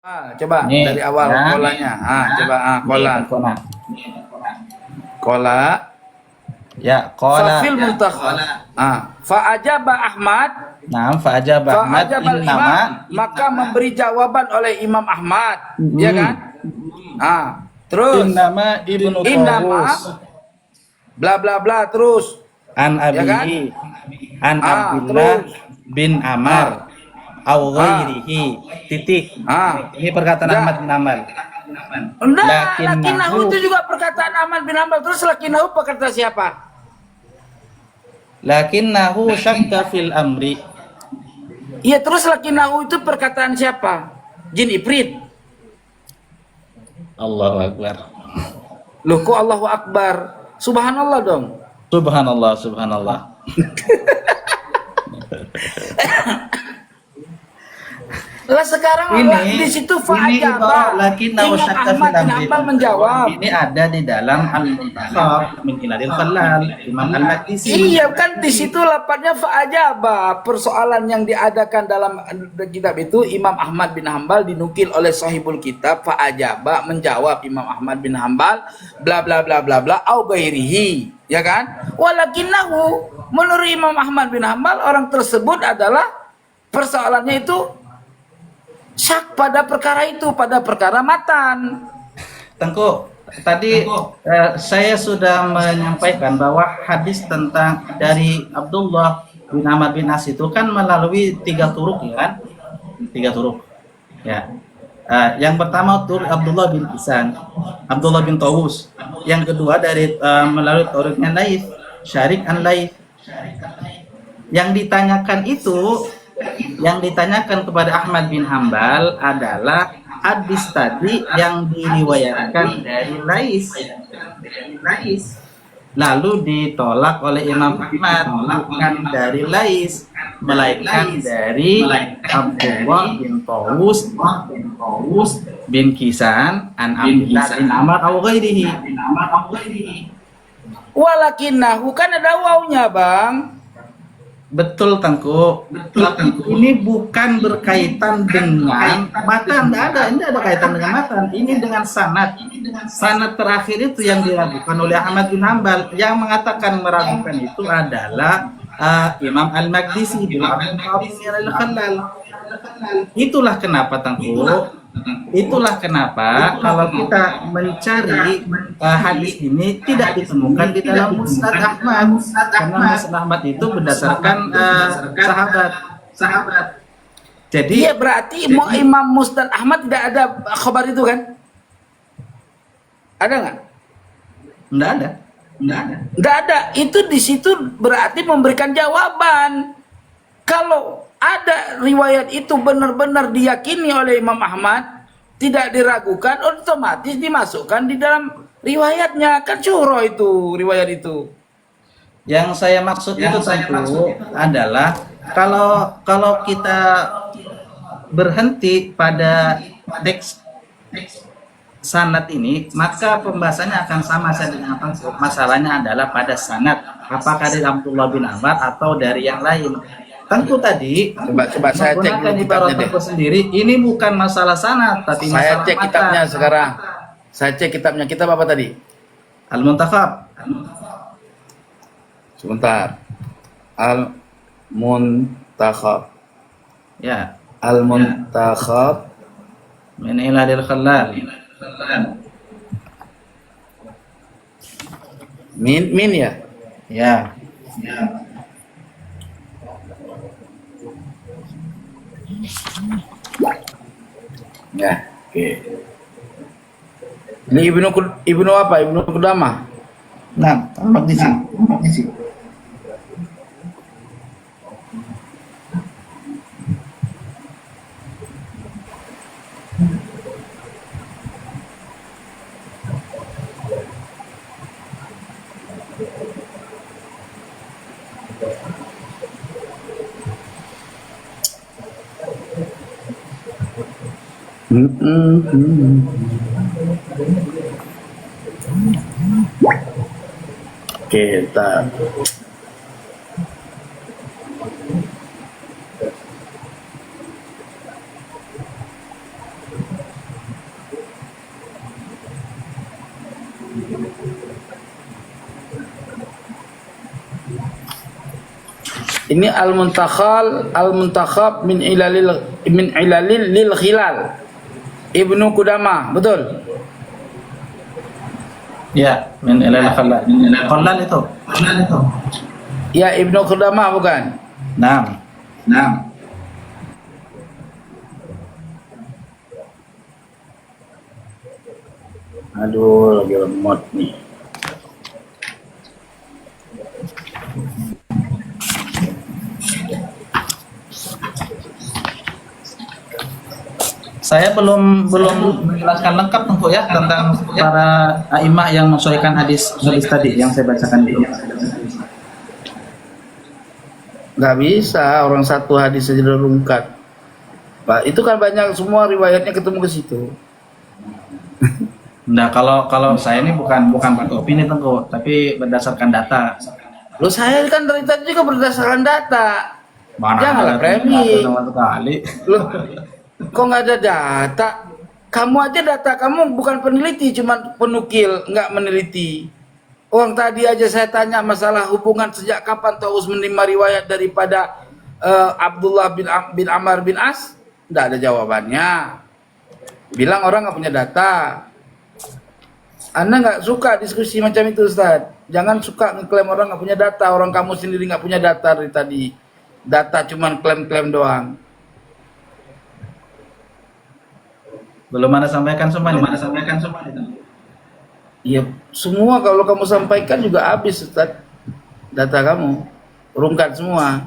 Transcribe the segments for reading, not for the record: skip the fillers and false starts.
Coba Nih, dari awal ya. kolanya. Coba kola. Kona. Kola. Ya, kola. Fafil muntakhab. Fa'ajaba Ahmad. Nah, fa'ajab Ahmad Fa'ajabal nama. imam, maka memberi jawaban oleh Imam Ahmad, ya kan? Terus Nama Ibnu innama Tawus bla bla bla terus, an ya kan? abihi an Abdullah Terus bin Amar au ghairihi titik. Ini perkataan Ya. Ahmad bin Ambal. Enggak, lakinahu Lakinnahu itu juga perkataan Ahmad bin Hanbal. Terus lakinahu perkataan siapa? lakinnahu syakka fil amri. Iya, terus lakinahu itu perkataan siapa? Jin Ifrit. Allahu Akbar. Loh, kok Allahu Akbar? Subhanallah dong. Subhanallah, subhanallah. Lah sekarang di situ fa'ajaba. lakinnahu Imam syakka Ahmad fil bin amri. Hanbal menjawab. Ini ada di dalam Al-Muntakhab min Iladil Khallal Imam Al-Maqdisi. Iya kan, di situ lapatnya fa'ajaba. Persoalan yang diadakan dalam kitab itu Imam Ahmad bin Hanbal dinukil oleh sahibul kitab, fa'ajaba menjawab Imam Ahmad bin Hanbal bla bla bla bla bla au ghairihi, ya kan? Walakinahu, menurut Imam Ahmad bin Hanbal orang tersebut adalah persoalannya itu syak pada perkara itu, pada perkara matan. Tengku, tadi saya sudah menyampaikan bahwa hadis tentang dari Abdullah bin Amr bin As itu kan melalui 3 turuk, ya kan? 3 turuk. Ya. Yang pertama turuk Abdullah bin Isan, Abdullah bin Tawus. Yang kedua dari melalui turuknya Laith, Syarik an Laith. Yang ditanyakan kepada Ahmad bin Hanbal adalah hadis tadi yang diriwayatkan dari Lais, lalu ditolak oleh Imam Ahmad, bukan dari Lais, melainkan dari Abdullah bin Tawus bin Kisan an Abdullah bin Amr au ghairihi. Walakinahu kan ada wawunya, Bang. Betul, Tengku. Ini bukan berkaitan dengan matan, ini ada kaitan dengan matan. Ini dengan sanad. Sanad terakhir itu yang diragukan oleh Ahmad bin Hanbal. Yang mengatakan meragukan itu adalah Imam Al-Maqdisi bin Al-Khallal. Itulah kenapa, Tengku. Itulah kenapa kalau kita mencari hadis ini tidak ditemukan di dalam Musnad Ahmad, karena Musnad Ahmad itu berdasarkan sahabat. Jadi iya, berarti Imam Musnad Ahmad tidak ada khabar itu kan? Ada nggak? Nggak ada. Itu di situ berarti memberikan jawaban. Kalau ada riwayat itu benar-benar diyakini oleh Imam Ahmad, tidak diragukan, otomatis dimasukkan di dalam riwayatnya. Kan syuhro itu riwayat itu. Yang saya maksud itu tentu adalah kalau kita berhenti pada teks sanad ini, maka pembahasannya akan sama saja dengan masalahnya adalah pada sanad, apakah dari Abdullah bin Amr atau dari yang lain. Tentu tadi coba saya cek dulu kitabnya deh. Sendiri ini bukan masalah sanad, tapi saya masalah cek kitabnya sekarang. Saya cek kitabnya. Kitab apa tadi? Al-Muntakhab. Sebentar. Al-Muntakhab. Ya. Al-Muntakhab Min Iladil Khallal. Min ya? Ya. Ya, oke. Ini Ibnu apa? Ibnu Qudamah. Nah, tampak di sini. Kita Ini al-muntakhab min ilalil lil khilal. Ibnu Qudamah, betul? Ya, min ilal khallal. Khallal itu. Ya, Ibnu Qudamah bukan? Naam. Aduh, lagi lemot nih. Saya belum menjelaskan lengkap Tengku ya tentang para a'immah yang mensuaikan hadis tadi yang saya bacakan itu. Nggak bisa orang satu hadis saja udah rungkat. Pak, itu kan banyak semua riwayatnya ketemu ke situ. Nah, kalau saya ini bukan pakai opini Tengku, tapi berdasarkan data. Loh, saya kan dari tadi juga berdasarkan data. Mana Janganlah ada premi. sama sekali. Loh, kok nggak ada data? Kamu aja data kamu bukan peneliti, cuma penukil, nggak meneliti. Orang tadi aja saya tanya masalah hubungan sejak kapan Taus menerima riwayat daripada Abdullah bin Amr bin As, nggak ada jawabannya. Bilang orang nggak punya data. Anda nggak suka diskusi macam itu, Ustaz. Jangan suka ngeklaim orang nggak punya data. Orang kamu sendiri nggak punya data dari tadi. Data cuman klaim-klaim doang. Belum ada sampaikan semua nih. Ya, semua kalau kamu sampaikan juga habis, Ustaz. Data kamu rungkat semua.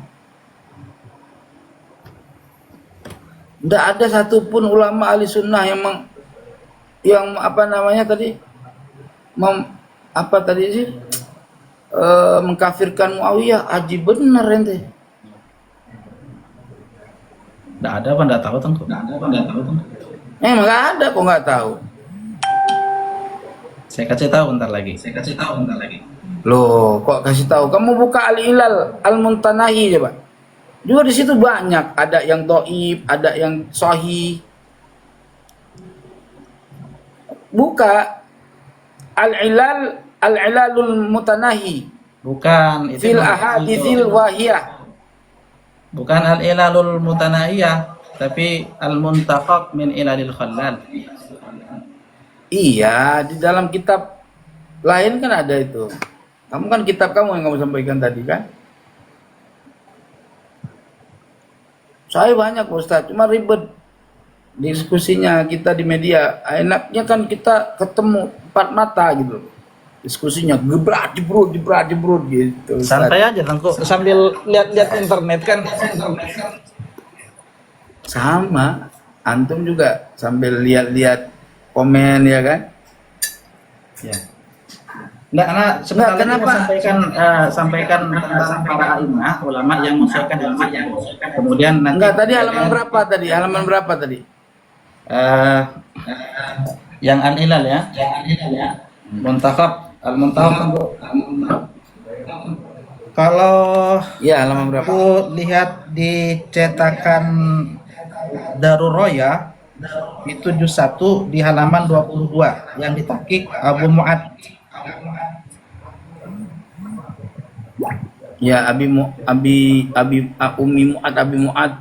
Tidak ada satupun ulama ahli sunnah yang apa namanya tadi, mengkafirkan Muawiyah. Haji bener ente. Nggak ada apa nggak tahu Tengku. Nggak ada kok nggak tahu. Saya kasih tahu bentar lagi. Loh, kok kasih tahu? Kamu buka Al-Ilal Al-Muntanahi coba. Juga di situ banyak, ada yang dhaif, ada yang sahih. Buka Al-Ilalul Mutanahi Bukan itu fil ahaditsil wahiyah. bukan al-ilalul mutanahiyah, tapi al-muntakhab min ilalil khallal. Iya, di dalam kitab lain kan ada itu. Kamu kan kitab kamu yang kamu sampaikan tadi kan? Saya banyak Ustaz, cuma ribet diskusinya kita di media. Enaknya kan kita ketemu empat mata gitu. Diskusinya gebrak jebrut gitu. Ustaz. Santai aja Tengku, sambil lihat-lihat internet kan. Sama, antum juga sambil lihat-lihat komen ya kan? Ya. Nggak, karena sebentar lagi kenapa? mau sampaikan tentang para a'immah, ulama yang mensuaikan hadis. Kemudian nanti Enggak, tadi halaman berapa tadi? Halaman berapa tadi? yang al-ilal ya. Muntakhab, al-muntakhab. Kalau Ya, halaman berapa? aku lihat di cetakan Darur Roya itu juz 1 di halaman 22 yang ditahqiq Abu Mu'ad. Ya, Umi Mu'ad, Abi Mu'ad,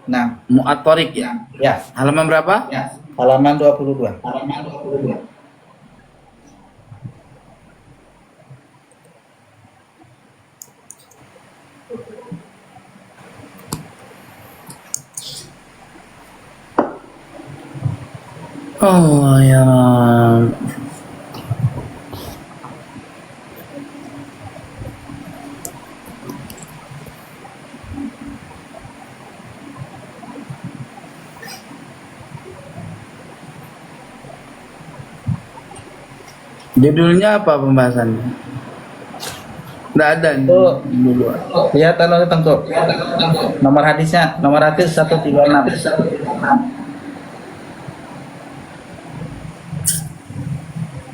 Nah, Mu'ad Tariq ya. ya, Halaman berapa? halaman 22. Oh ya. Judulnya apa pembahasannya? Nggak ada nih Oh. dulu. Lihat anu Tengku. Nomor hadisnya, nomor hadis 136.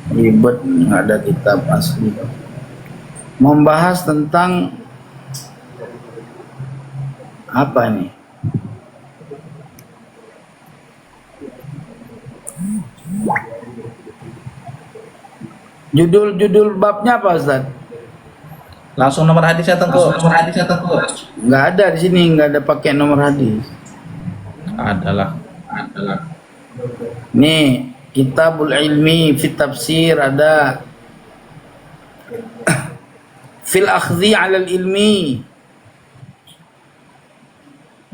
Ribet, nggak ada kitab asli. Membahas tentang apa nih? Judul babnya apa Ustaz? Langsung nomor hadisnya Tengku. Nggak ada di sini, nggak ada pakai nomor hadis. Adalah. Nih, Kitabul Ilmi fit Tafsir ada. Fil akhdhi 'alal ilmi.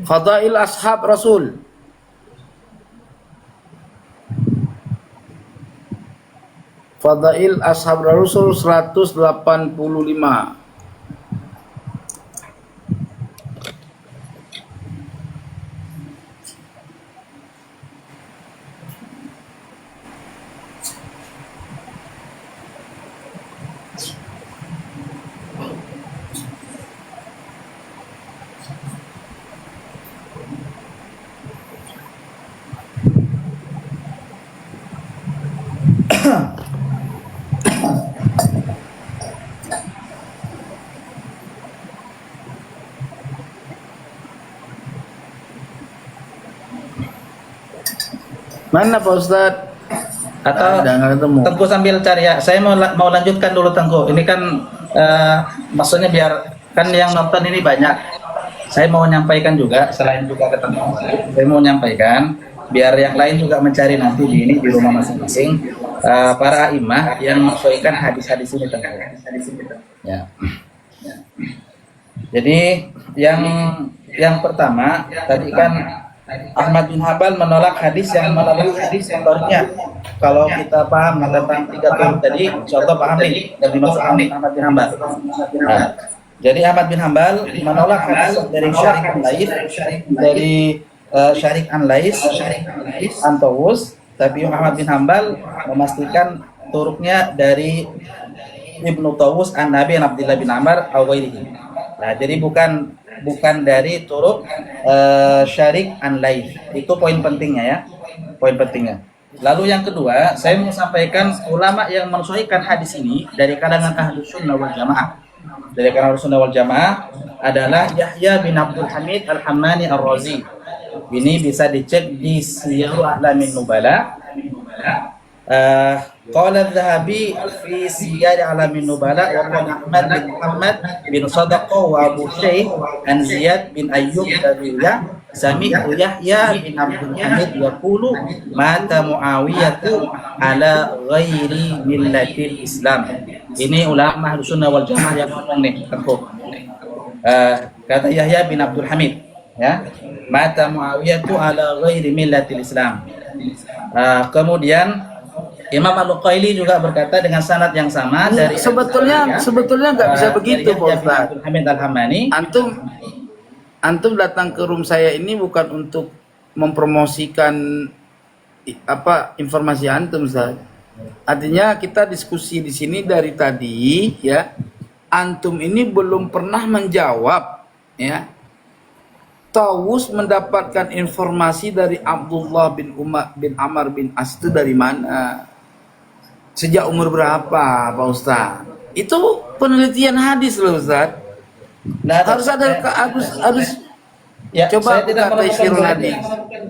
Fadail ashab Rasul. Fadail ashab Rasul 185. Mana Pak Ustadz? Atau Nggak ketemu. Tengku sambil cari ya. Saya mau lanjutkan dulu Tengku. Ini kan maksudnya biar kan yang nonton ini banyak. Saya mau menyampaikan juga selain juga ketemu. Saya mau menyampaikan biar yang lain juga mencari nanti di rumah masing-masing para imam yang menyesuaikan hadis-hadis ini Tengku. Ya. Jadi yang pertama tadi kan Ahmad bin Hanbal menolak hadis yang melalui hadis yang barunya. Kalau kita paham tentang 3 turuk tadi, insyaallah paham nih dan dimaksud Ahmad bin Hanbal. Nah, jadi Ahmad bin Hanbal menolak hadis dari Syarik an-Lais, dari Syarik an-Lais, Antawus, tapi Ahmad bin Hanbal memastikan turuknya dari Ibnu Tawus an-Nabi an Abdullah bin Amr awailihi. Nah, jadi bukan dari turuk Syarik an-Lais. Itu poin pentingnya ya. Poin pentingnya. Lalu yang kedua, saya mau sampaikan ulama yang menyesuaikan hadis ini dari kalangan Ahlus Sunnah wal Jamaah. Dari kalangan Ahlus Sunnah wal Jamaah adalah Yahya bin Abdul Hamid Al-Hammani Ar-Razi. Ini bisa dicek di Siyar A'lamin Nubala. Qala Adz-Dzahabi fi Siyar A'lamin Nubala wa qala Ahmad bin Muhammad bin Shadaqah wa Abu Shaykh an Ziyad bin Ayyub Tabi'iyah Sami'tu Yahya bin Abdul Hamid yaqulu mata Muawiyatu ala ghairi millatil Islam. Ini ulama Ahlus Sunnah wal Jamaah yang ngomong nih, Tengku. Kata Yahya bin Abdul Hamid, ya. Mata Muawiyatu ala ghairi millatil Islam. Kemudian Imam Al-Uqaili juga berkata dengan sanad yang sama dari sebetulnya nggak bisa begitu Pak Ustaz. Abdul Hamid Al-Hammani. Antum datang ke room saya ini bukan untuk mempromosikan informasi antum Ustaz. Artinya kita diskusi di sini dari tadi ya. Antum ini belum pernah menjawab ya. Tawus mendapatkan informasi dari Abdullah bin Umar bin Amr bin As itu dari mana? Sejak umur berapa Pak Ustaz? Itu penelitian hadis loh Ustaz. Nah, Harus ada harus ya, coba buka Taisirul Hadis.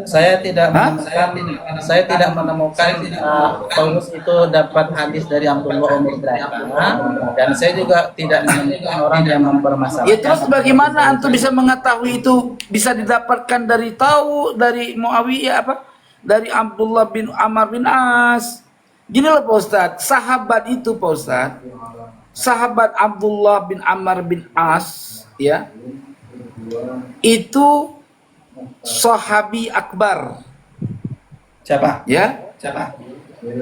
Saya tidak menemukan Paulus itu dapat hadis dari Abdullah umur berapa, dan saya juga tidak menemukan orang yang mempermasalahkan. Ya terus bagaimana antum bisa mengetahui itu bisa didapatkan dari Muawiyah dari Abdullah bin Amr bin As. Gini loh Pak Ustadz, sahabat itu Pak Ustadz, sahabat Abdullah bin Amr bin As ya, itu sahabi akbar. Siapa? Ya,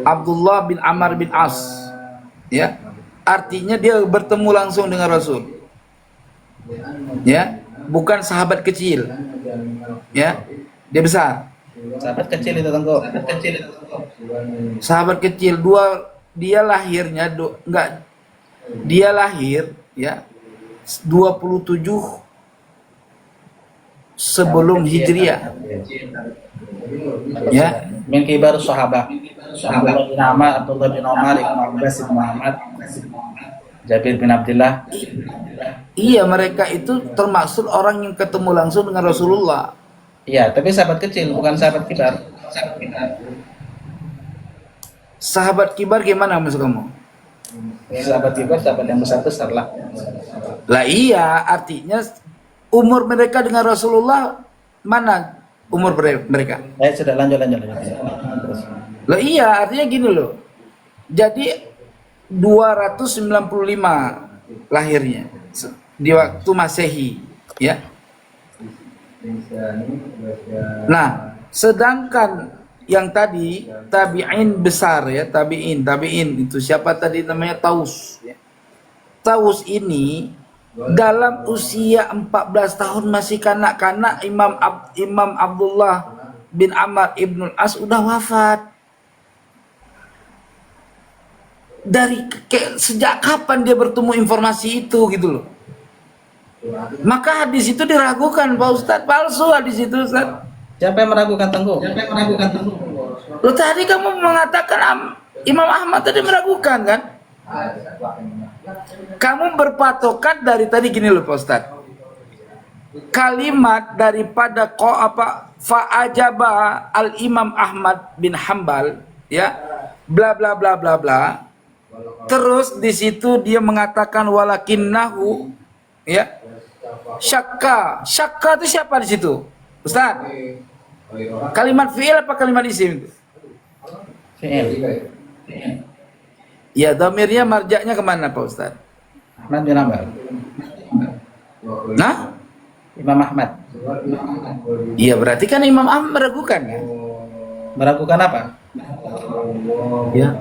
Abdullah bin Amr bin As ya, artinya dia bertemu langsung dengan Rasul ya, bukan sahabat kecil ya, dia besar. Sahabat kecil itu Tengku. Sahabat kecil dia lahir ya 27 sebelum Hijriah ya, min kibar sahabat Abdullah bin Amr, Abdullah bin Umar, Ibnu Abbas, Ibnu Muhammad, Jabir bin Abdullah. Iya, mereka itu termasuk orang yang ketemu langsung dengan Rasulullah. Iya, tapi sahabat kecil bukan sahabat kibar. Sahabat kibar gimana maksud kamu? Sahabat juga sahabat yang besar-besar lah. Lah iya, artinya umur mereka dengan Rasulullah mana umur mereka? Sudah lanjut. Terus. Lah iya, artinya gini loh. Jadi 295 lahirnya di waktu Masehi, ya. Nah, sedangkan yang tadi tabi'in besar ya, tabi'in itu siapa tadi namanya? Taus. Taus ini dalam usia 14 tahun masih kanak-kanak Imam Abdullah bin Amr ibnul As udah wafat. Sejak kapan dia bertemu informasi itu gitu loh. Maka hadis itu diragukan Pak Ustadz, palsu hadis itu Ustadz. Siapa yang meragukan Tengku? Lo tadi kamu mengatakan Imam Ahmad tadi meragukan kan? Kamu berpatokan dari tadi gini loh Pak Ustadz. Kalimat daripada fa'ajaba al-Imam Ahmad bin Hambal ya, bla bla bla bla bla. Terus di situ dia mengatakan walakinnahu ya. Syakka itu siapa di situ? Ustaz? Kalimat fi'il apa kalimat isim itu? Fi'il. Ya, dhamirnya marja'nya kemana Pak Ustaz? Ahmad bin Hambal. Nah? Imam Ahmad. Iya, berarti kan Imam Ahmad meragukan kan? Meragukan apa? Ya.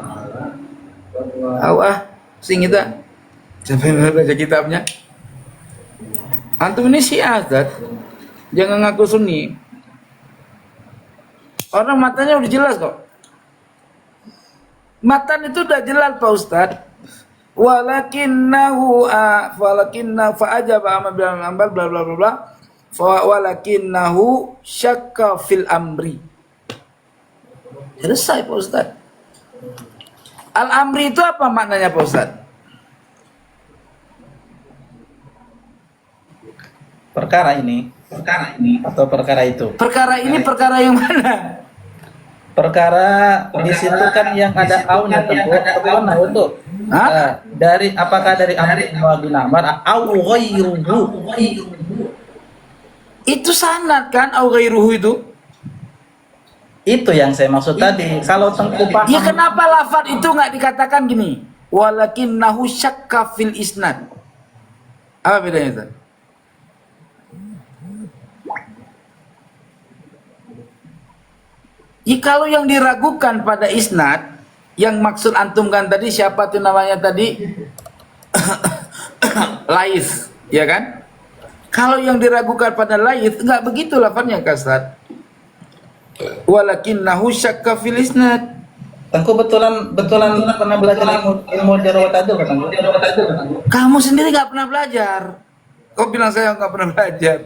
Sing kita. Siapa yang baca kitabnya? Antum ini Syiah, Ustaz. Jangan ngaku Sunni. Orang matanya udah jelas kok. Matan itu udah jelas Pak Ustaz. Walakinnahu fa'ajaba Ahmad bin Hanbal bla bla bla bla. Walakinnahu syakka fil amri. Selesai Pak Ustaz. Al-amri itu apa maknanya Pak Ustaz? Perkara ini atau perkara itu? Perkara ini perkara yang mana? Perkara di situ kan yang ada aunya Tengku. Untuk dari apakah dari Abdullah bin Amr au ghairuhu? Itu sanad kan au ghairuhu itu? Itu yang saya maksud tadi. Kalau Tengku paham. Ya kenapa lafaz itu nggak dikatakan gini? Walakinnahu syakka fil isnad. Apa bedanya itu? Ya, kalau yang diragukan pada isnad, yang maksud antum kan tadi siapa tuh namanya tadi? Laith, ya kan? Kalau yang diragukan pada Laith, nggak begitu lafaznya Ustaz. Walakinnahu syakka fil isnad. Tengku betulan pernah belajar ilmu jarh wa ta'dil kan? Kamu sendiri nggak pernah belajar. Kau bilang saya nggak pernah belajar.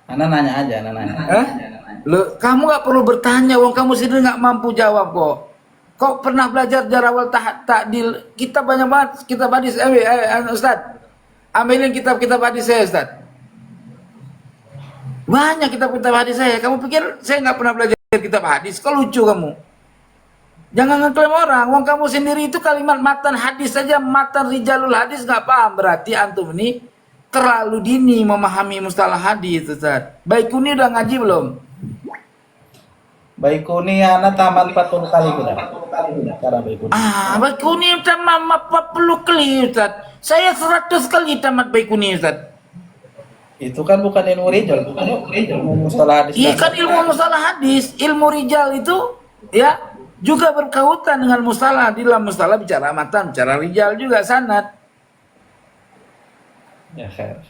Ana nanya aja. Hah? Loh, kamu nggak perlu bertanya, wong kamu sendiri nggak mampu jawab kok. Kau pernah belajar jarh wal ta'dil? Kita banyak banget kitab hadis. Ustaz, ambilin kitab-kitab hadis saya, Ustaz. Banyak kitab-kitab hadis saya. Kamu pikir saya nggak pernah belajar kitab hadis? Kau lucu kamu. Jangan ngeklaim orang. Wong kamu sendiri itu kalimat matan hadis saja, matan rijalul hadis nggak paham. Berarti antum ini terlalu dini memahami mustalah hadis, Ustaz. Baikuni udah ngaji belum? Baikuni anak tamat 40 kali sudah. Cara Baikuni. Baikuni tamat 40 kali, Ustaz. Saya 100 kali tamat Baikuni, Ustaz. Itu kan bukan ilmu rijal, ilmu mustalah hadis. Iya kan ilmu mustalah hadis. Ilmu rijal itu ya juga berkaitan dengan mustalah. Di dalam mustalah bicara matan, bicara rijal juga sanad. Ya, khair.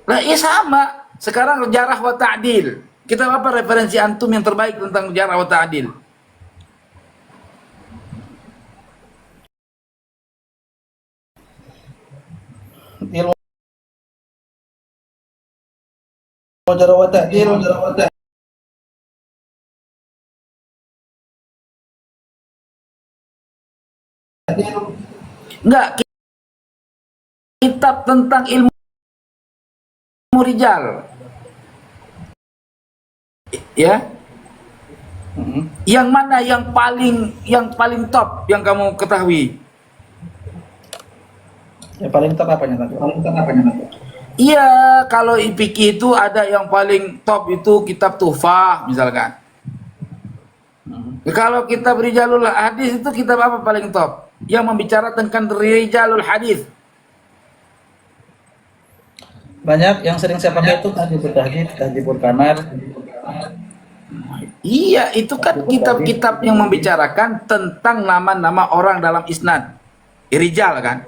Lah iya sama. Sekarang jarh wa ta'dil. Kita apa referensi antum yang terbaik tentang jarh wa ta'dil? Ilmu jarh wa ta'dil. Enggak, kitab tentang ilmu rijal. Ya. Yang mana yang paling top yang kamu ketahui? Yang paling top apanya tangko? Iya, kalau fikih itu ada yang paling top itu kitab Tuhfah misalkan. Kalau kitab Rijalul Hadis itu kitab apa paling top? Yang membicarakan tentang Rijalul Hadis. Banyak yang sering saya pakai itu Tahdhibut Tahdhib, Tahdhibul Kamal. Iya, itu kan kitab-kitab yang membicarakan tentang nama-nama orang dalam isnad. Rijal kan.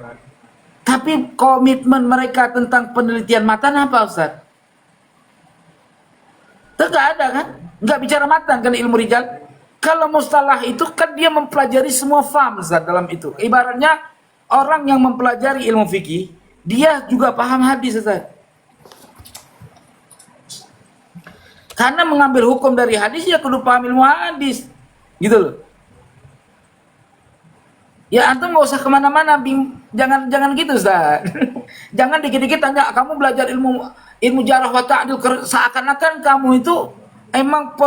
Tapi komitmen mereka tentang penelitian matan apa, Ustaz? Tidak ada kan? Nggak bicara matan kan ilmu rijal. Kalau mustalah itu kan dia mempelajari semua faham, Ustaz, dalam itu. Ibaratnya orang yang mempelajari ilmu fikih, dia juga paham hadis, Ustaz. Karena mengambil hukum dari hadis ya kudu paham ilmu hadis, gitu loh. Ya antum nggak usah kemana-mana, jangan gitu, Ustaz. Jangan dikit-dikit tanya kamu belajar ilmu jarah wa ta'dil, seakan-akan kamu itu emang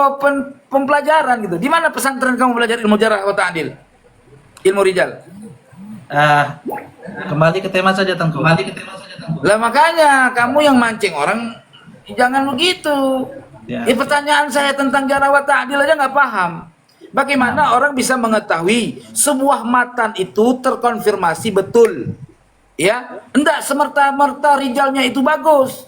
pembelajaran gitu. Di mana pesantren kamu belajar ilmu jarah wa ta'dil, ilmu rijal? Kembali ke tema saja Tangko. Lah makanya kamu yang mancing orang, jangan begitu. Ya. Pertanyaan saya tentang jarah wa ta'dil aja nggak paham. Bagaimana orang bisa mengetahui sebuah matan itu terkonfirmasi betul? Ya, enggak semerta-merta rijalnya itu bagus.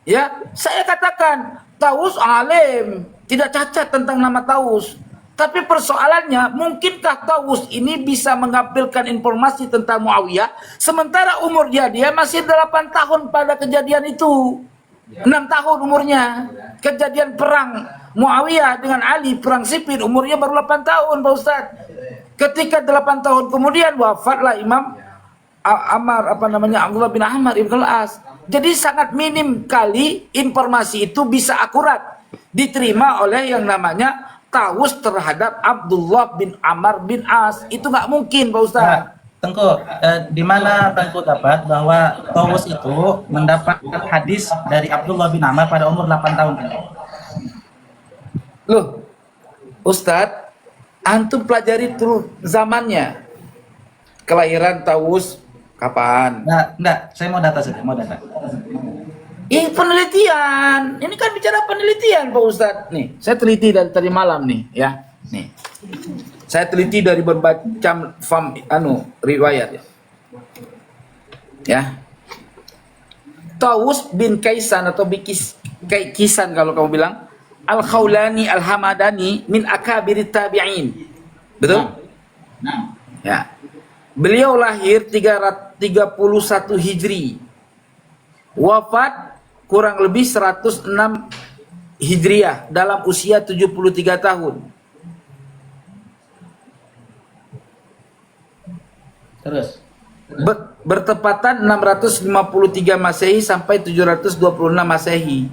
Ya, saya katakan Taus alim, tidak cacat tentang nama Taus. Tapi persoalannya, mungkinkah Taus ini bisa mengambilkan informasi tentang Muawiyah sementara umur dia masih 8 tahun pada kejadian itu. 6 tahun umurnya. Kejadian perang Muawiyah dengan Ali, perang Siffin, umurnya baru 8 tahun, Pak Ustaz. Ketika 8 tahun kemudian wafatlah Imam Abdullah bin Amr ibn al-As. Jadi sangat minim kali informasi itu bisa akurat diterima oleh yang namanya Taus terhadap Abdullah bin Amr bin As. Itu nggak mungkin, Pak Ustaz. Nah, Tengku, di mana Tengku dapat bahwa Taus itu mendapat hadis dari Abdullah bin Amr pada umur 8 tahun? Loh, Ustadz, antum pelajari terus zamannya. Kelahiran Taus kapan? Nah, enggak, saya mau data saja, mau data. Ini penelitian. Ini kan bicara penelitian, Pak Ustadz. Nih, saya teliti dari tadi malam nih, ya. Nih. Saya teliti dari berbagai riwayat ya. Ya. Taus bin Kaisan atau Kisan kalau kamu bilang, Al-Khawlani Al-Hamadani min akabirit tabi'in. Betul? Ya. Beliau lahir 331 Hijri. Wafat kurang lebih 106 Hijriah dalam usia 73 tahun. Terus. Bertepatan 653 Masehi sampai 726 Masehi.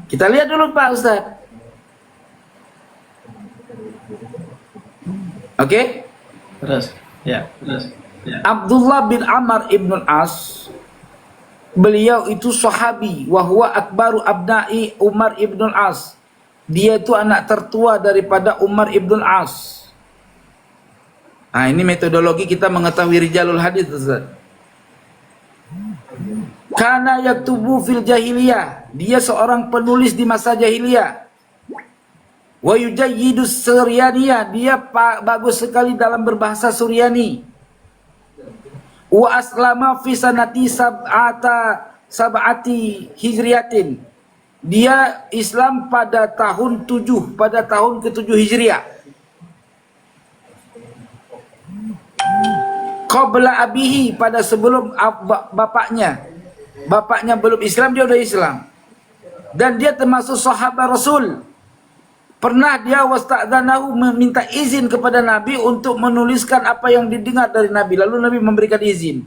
Kita lihat dulu Pak Ustaz. Oke? Terus. Ya. Abdullah bin Amr ibn As, beliau itu sahabi, wahwa akbaru abna'i Umar ibn As. Dia itu anak tertua daripada Umar ibn As. Nah, ini metodologi kita mengetahui rijalul hadis, Ustaz. Kana yaktubu fil jahiliyah, dia seorang penulis di masa jahiliyah. Wa yujayyidus suryaniyah, dia bagus sekali dalam berbahasa Suryani. Wa aslama fi sanati sab'ati hijriyatin, dia Islam pada tahun ke-7 Hijriah. Qabla abihi, pada sebelum bapaknya belum Islam, dia udah Islam. Dan dia termasuk sahabat Rasul. Pernah dia wasta'dzanahu, meminta izin kepada Nabi untuk menuliskan apa yang didengar dari Nabi, lalu Nabi memberikan izin.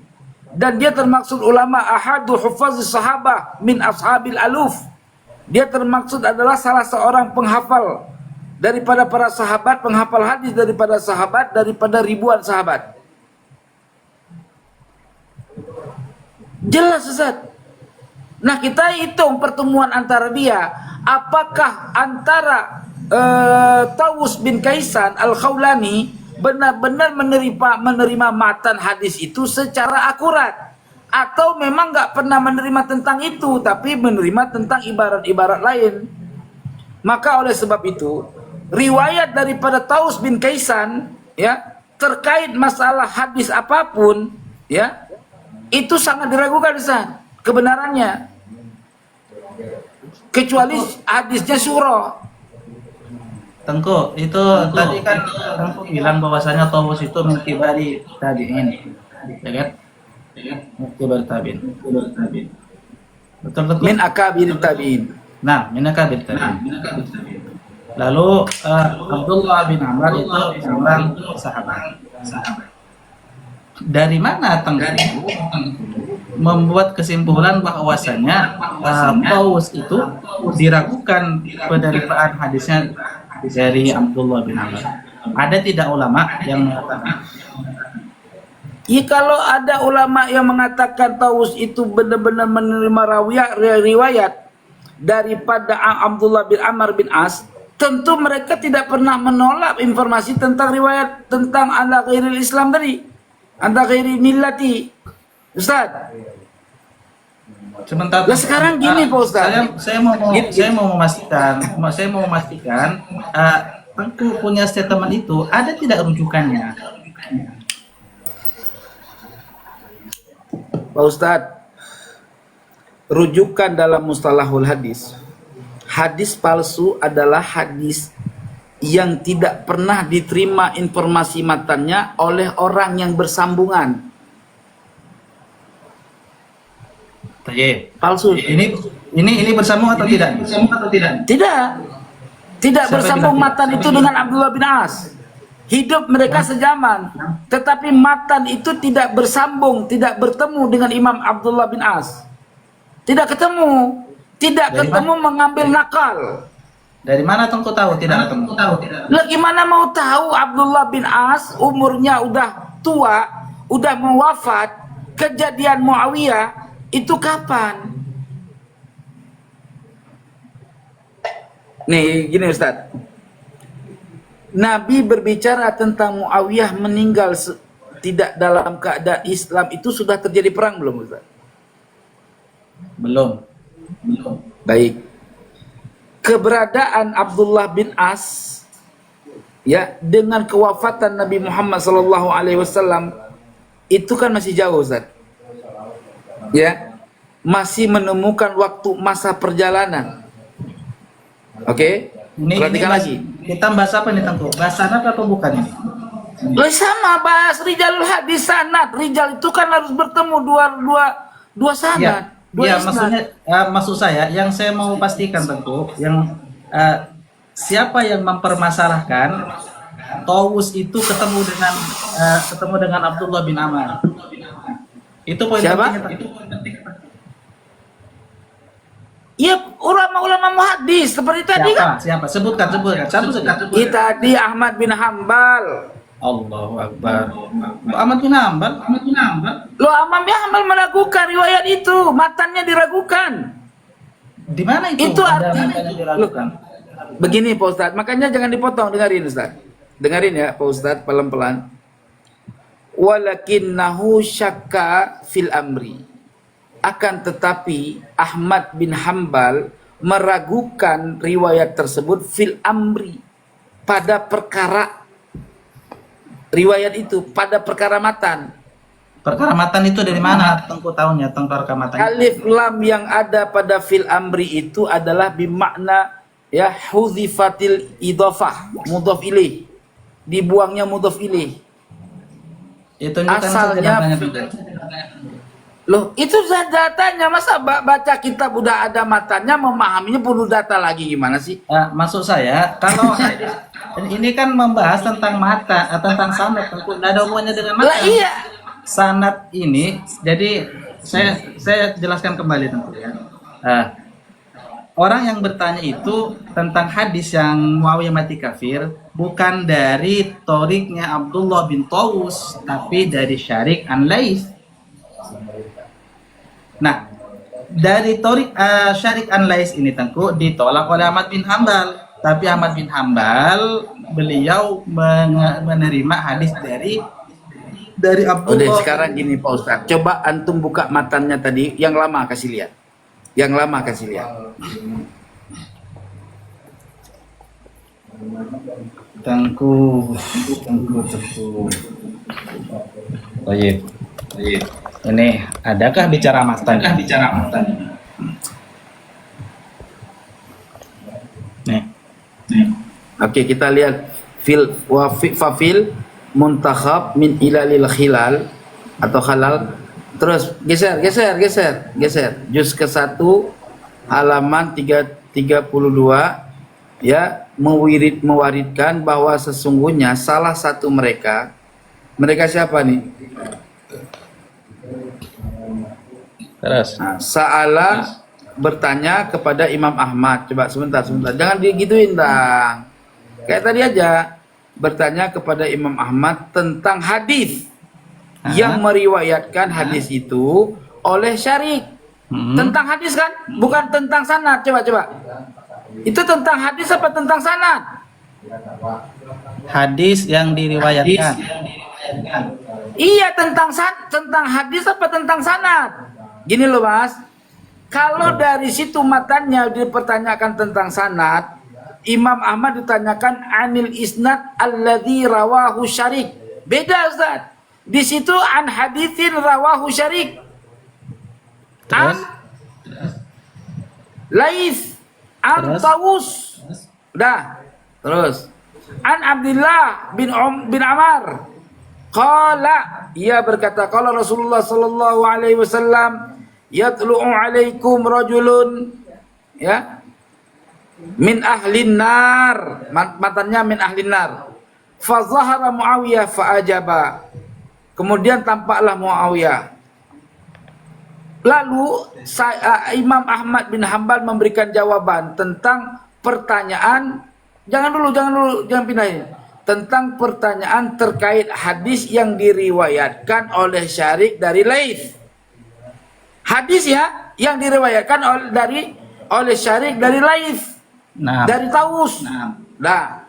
Dan dia termaksud ulama ahadu hufaziz sahabah min ashabil aluf. Dia termaksud adalah salah seorang penghafal daripada para sahabat, penghafal hadis daripada sahabat, daripada ribuan sahabat. Jelas Ustaz. Nah, kita hitung pertemuan antara dia. Apakah antara Taus bin Kaisan Al-Khawlani benar-benar menerima matan hadis itu secara akurat, atau memang nggak pernah menerima tentang itu, tapi menerima tentang ibarat-ibarat lain. Maka oleh sebab itu, riwayat daripada Taus bin Kaisan, ya, terkait masalah hadis apapun, ya, itu sangat diragukan, Ustaz, kebenarannya, kecuali hadisnya surah. Tengku, itu tadi kan Tengku bilang bahwasanya Tawus itu min kibari tabi'in, ya kan? Min kibari tabi'in. Betul Tengku? Min akabir tabi'in. Nah, min akabir tabi'in. Lalu Abdullah bin Amr itu seorang sahabat. Dari mana Tengku membuat kesimpulan bahwasanya Tawus itu diragukan penerimaan hadisnya dari Abdullah bin Amr? Ada tidak ulama yang mengatakan? Ya, kalau ada ulama yang mengatakan Taus itu benar-benar menerima riwayat daripada Abdullah bin Amr bin As, tentu mereka tidak pernah menolak informasi tentang riwayat tentang ala ghairil Islam tadi, ala ghairi millati, Ustaz. Sebentar. Lah sekarang gini Pak Ustaz. Saya mau memastikan Tengku punya statement itu ada tidak rujukannya? Pak Ustaz, rujukan dalam mustalahul hadis, hadis palsu adalah hadis yang tidak pernah diterima informasi matannya oleh orang yang bersambungan. Palsu. Ini bersambung atau tidak? Tidak bersambung matan itu dengan Abdullah bin As. Hidup mereka sejaman, tetapi matan itu tidak bersambung, tidak bertemu dengan Imam Abdullah bin As. Tidak ketemu, mengambil nakal. Dari mana Tengku tahu tidak ketemu? Lah gimana mau tahu Abdullah bin As umurnya udah tua, udah mau wafat, kejadian Muawiyah itu kapan? Nih gini Ustaz, Nabi berbicara tentang Muawiyah meninggal tidak dalam keadaan Islam, itu sudah terjadi perang belum Ustaz? Belum. Baik. Keberadaan Abdullah bin As, ya, dengan kewafatan Nabi Muhammad SAW itu kan masih jauh Ustaz. Ya, masih menemukan waktu masa perjalanan. Oke, perhatikan lagi. Kita bahas apa nih Tengku? Bahas sanad atau bukan ini? Loh, sama bahas rijalul hadis sanad. Rijal itu kan harus bertemu dua sanad. Iya, maksudnya maksud saya yang saya mau pastikan Tengku, yang siapa yang mempermasalahkan Tawus itu ketemu dengan Abdullah bin Amr. Itu poin penting. Iya, ulama-ulama muhadis seperti tadi kan. Siapa? Sebutkan. Satu saja. Tadi Ahmad bin Hambal. Allahu Akbar. Ahmad bin Hambal. Lo Ahmad bin Hambal meragukan riwayat itu, matannya diragukan. Di mana itu? Itu artinya diragukan. Begini Pak Ustadz, makanya jangan dipotong, dengerin Ustadz. Dengerin ya Pak Ustadz, pelan-pelan. Walakinnahu syakka fil amri. Akan tetapi Ahmad bin Hambal meragukan riwayat tersebut fil amri, pada perkara riwayat itu, pada perkara matan. Perkara matan itu dari mana Tengku tahunya tentang perkara matan? Alif lam yang ada pada fil amri itu adalah bimakna, ya, hudzifatil idhofah, mudhof ilaih, dibuangnya mudhof ilaih. Itu asalnya loh, itu datanya, masa baca kitab udah ada matanya, memahaminya perlu data lagi, gimana sih? Maksud saya, kalau ini kan membahas tentang mata, tentang sanad, Tengku, nggak ada hubungannya dengan mata. Lah iya. Sanad ini, jadi saya jelaskan kembali Tengku ya. Orang yang bertanya itu tentang hadis yang Muawiyah mati kafir bukan dari toriknya Abdullah bin Tawus, tapi dari Syarik an Laits. Nah, dari torik Syarik an Laits ini Tengku ditolak oleh Ahmad bin Hambal. Tapi Ahmad bin Hambal beliau menerima hadis dari Udah Abdullah. sekarang gini Pak Ustadz, coba antum buka matanya tadi, yang lama kasih lihat. Yang lama kasih lihat. Tengku. Baik. Ini adakah bicara matan? Nih. Oke, kita lihat fafil muntakhab min ilalil khilal atau halal. Terus geser. Juz ke-1 halaman 332 ya, mewaridkan bahwa sesungguhnya salah satu mereka siapa nih? Terus. Nah, Sa'ala bertanya kepada Imam Ahmad. Coba sebentar. Jangan digituin, Bang. Kayak tadi aja. Bertanya kepada Imam Ahmad tentang hadis yang meriwayatkan hadis itu oleh Syarik. Tentang hadis kan? Bukan tentang sanad. Coba. Itu tentang hadis apa tentang sanad? Hadis yang diriwayatkan. Iya, tentang hadis apa tentang sanad? Gini loh, Mas. Kalau dari situ matanya dipertanyakan tentang sanad, Imam Ahmad ditanyakan anil isnad alladzi rawahu Syarik. Beda, Ustaz. Di situ an haditsin rawahu Syarik. An Lais an Tawus. Udah. Terus an Abdullah bin Amar. Qala, ia berkata, qala Rasulullah sallallahu alaihi wasallam, yatlu'u alaikum rajulun ya min ahlin nar, matanya min ahlin nar. Fa zahara Muawiyah fa ajaba. Kemudian tampaklah Muawiyah. Lalu Imam Ahmad bin Hambal memberikan jawaban tentang pertanyaan. Jangan pindahin. Tentang pertanyaan terkait hadis yang diriwayatkan oleh Syarik dari Laits. Hadis ya yang diriwayatkan oleh Syarik dari Laits. Dari Tawus. Nah.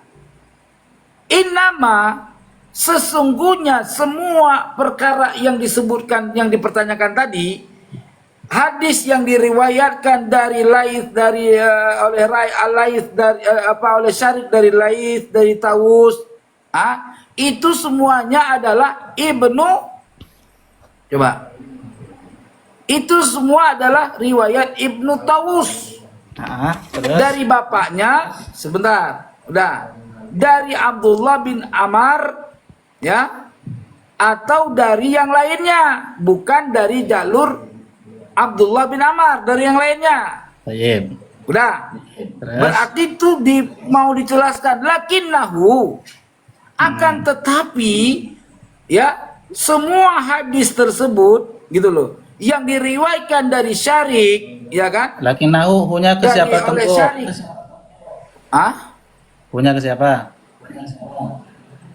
Innama, sesungguhnya semua perkara yang disebutkan, yang dipertanyakan tadi, hadis yang diriwayatkan dari Laits, oleh Syarik dari Laits, dari Tawus, itu semuanya adalah itu semua adalah riwayat Ibnu Tawus. Dari bapaknya, sebentar, udah, dari Abdullah bin Amar ya, atau dari yang lainnya, bukan dari jalur Abdullah bin Amar, dari yang lainnya. Baik. Udah. Berarti itu mau dijelaskan lakinnahu, akan tetapi ya, semua hadis tersebut gitu loh, yang diriwayatkan dari Syarik, ya kan? Lakinnahu punya ke siapa Tengku? Punya ke siapa?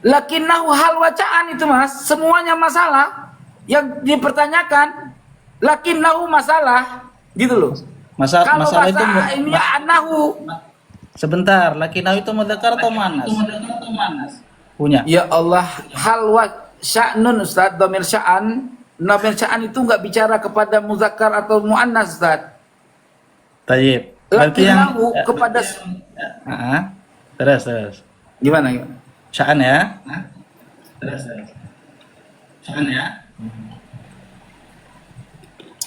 Lakinnahu hal wacaan itu, Mas. Semuanya masalah yang dipertanyakan. Lakinnahu masalah, gitu loh. Kalau masalah itu ini anahu. Sebentar, lakinnahu itu mudzakkar atau muannas? Punya. Ya Allah, hal wa sya'nun, Ustaz, dhamir sya'an. Dhamir sya'an itu enggak bicara kepada muzakkar atau muannas, Ustaz. Tayyib. Berarti yang kepada terus. Gimana? Sya'an ya? Sya'an ya?